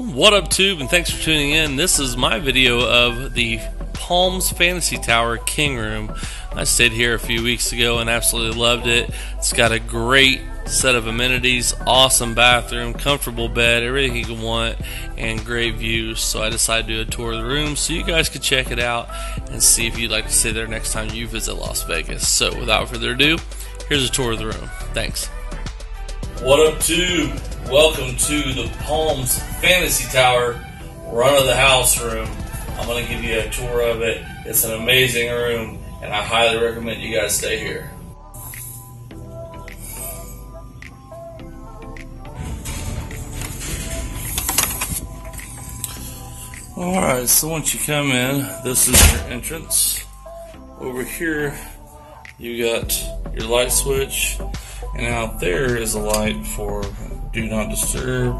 What up, Tube, and thanks for tuning in. This is my video of the Palms Fantasy Tower King Room. I stayed here a few weeks ago and absolutely loved it. It's got a great set of amenities, awesome bathroom, comfortable bed, everything you can want, and great views. So I decided to do a tour of the room so you guys could check it out and see if you'd like to stay there next time you visit Las Vegas. So without further ado, here's a tour of the room. Thanks. What up, Tube? Welcome to the Palms Fantasy Tower Run of the House room. I'm going to give you a tour of it. It's an amazing room, and I highly recommend you guys stay here. Alright, so once you come in, this is your entrance. Over here, you got your light switch, and out there is a light for do not disturb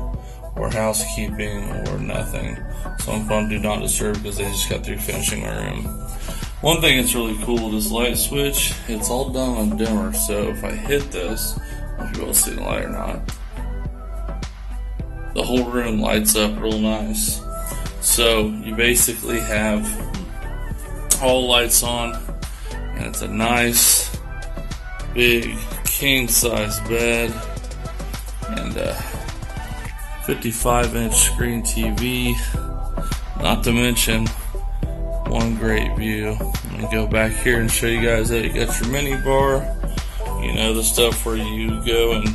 or housekeeping or nothing. So I'm on do not disturb because they just got through finishing my room. One thing that's really cool, this light switch, it's all done on dimmer, so if I hit this, I don't know if you will see the light or not, the whole room lights up real nice. So you basically have all lights on, and it's a nice big king size bed and a 55-inch screen TV, not to mention one great view. Let me go back here and show you guys that you got your mini bar, you know, the stuff where you go and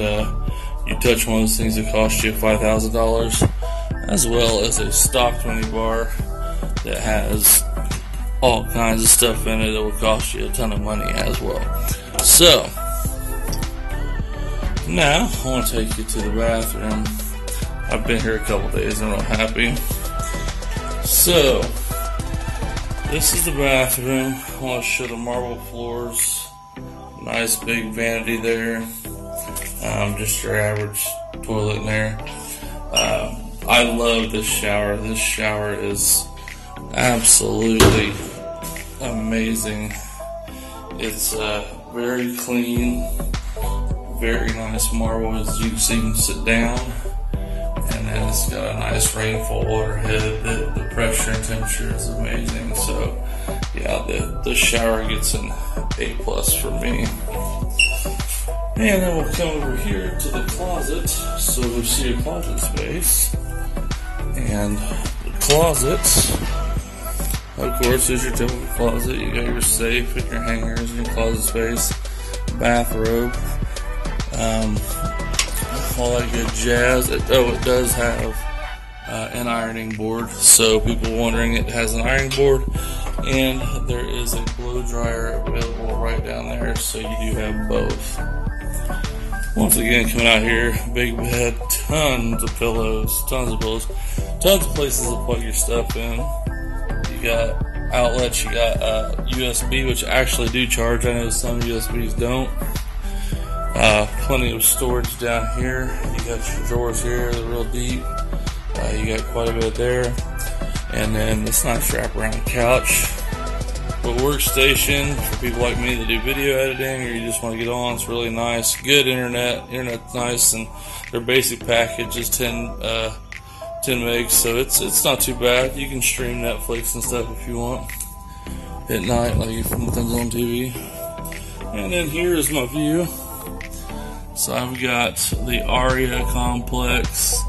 you touch one of those things that cost you $5,000, as well as a stock mini bar that has all kinds of stuff in it that will cost you a ton of money as well. So now I want to take you to the bathroom. I've been here a couple days and I'm happy. So this is the bathroom. I want to show the marble floors. Nice big vanity there. Just your average toilet in there. I love this shower. This shower is absolutely amazing. It's very clean, very nice marble, as you can see, you can sit down, and then it's got a nice rainfall water head. The pressure and temperature is amazing. So yeah, the shower gets an A+ for me. And then we'll come over here to the closet. So we see a closet space. And the closet, of course, is your typical closet. You got your safe and your hangers and your closet space, bathrobe, all that good jazz. It does have an ironing board. So people wondering, it has an ironing board, and there is a blow dryer available right down there. So you do have both. Once again, coming out here, big bed, tons of pillows, tons of places to plug your stuff in. You got outlets, you got USB, which actually do charge. I know some USBs don't. Plenty of storage down here. You got your drawers here, they're real deep. You got quite a bit there. And then this nice wraparound couch. But workstation for people like me that do video editing or you just want to get on. It's really nice. Good internet's nice, and their basic package is 10 megs, so it's not too bad. You can stream Netflix and stuff if you want at night, like if nothing's on TV. And then here is my view. So I've got the Aria Complex,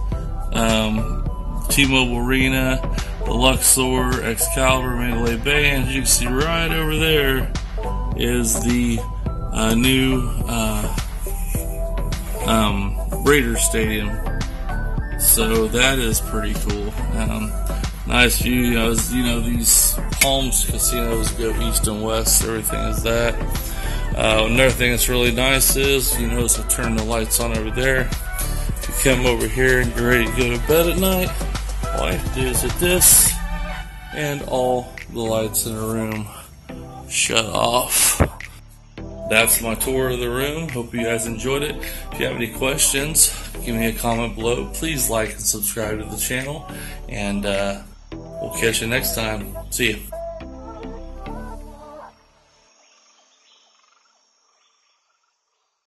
T-Mobile Arena, the Luxor, Excalibur, Mandalay Bay, and as you can see right over there is the new Raiders Stadium. So that is pretty cool. Nice view. You know, these Palms casinos go east and west. Everything is that. Another thing that's really nice is, you notice I turn the lights on over there. You come over here and you're ready to go to bed at night. All I have to do is hit this, and all the lights in the room shut off. That's my tour of the room. Hope you guys enjoyed it. If you have any questions, give me a comment below. Please like and subscribe to the channel, and we'll catch you next time. See you.